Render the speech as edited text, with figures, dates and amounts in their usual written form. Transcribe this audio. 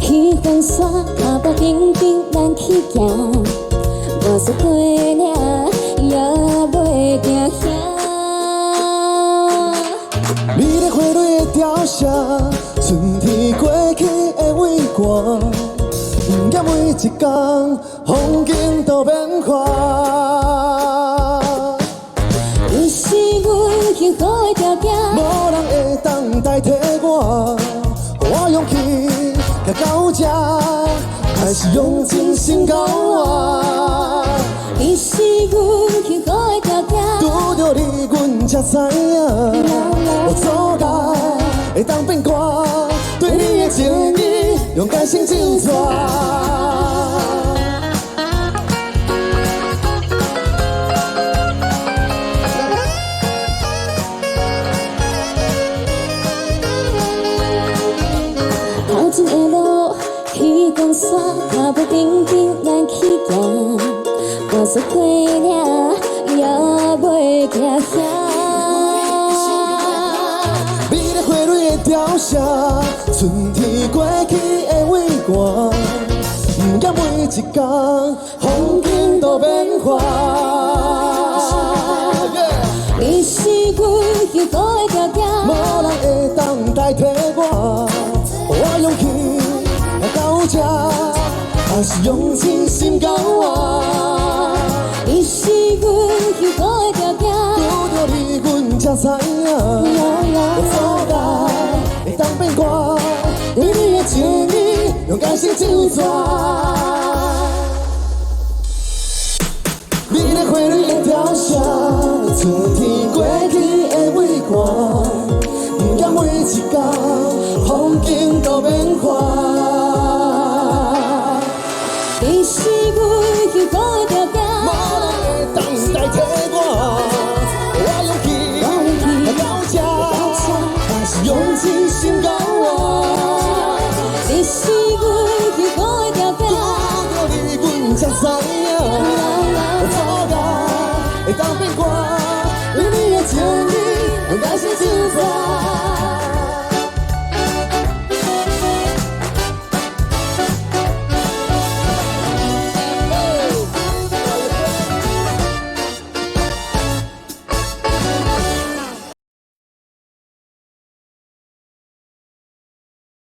去风沙，脚步紧紧咱去行，无说过领，也袂定兄。美丽花蕊的雕像，春天过去的微寒，不惊每一天风景都变化。你是阮幸福的条件，无人会当代替我，我勇气甲到这，还是用真心交换。你是阮幸福的条件，拄着你，阮才知影，我做代会当变卦，对你的情意用感情真纸。头前的路去风沙，脚步紧紧咱去行，无说过领，也袂惊兄。美丽花蕊的雕像，春天过去的微寒，不惊每一天风景都变化。你是阮幸福的条件，无人会当代替我，我勇气来到这，还是用真心交换。你是阮幸福的条件，拄着你，阮才知影，我做代会当变卦，对你的情意用感情真纸。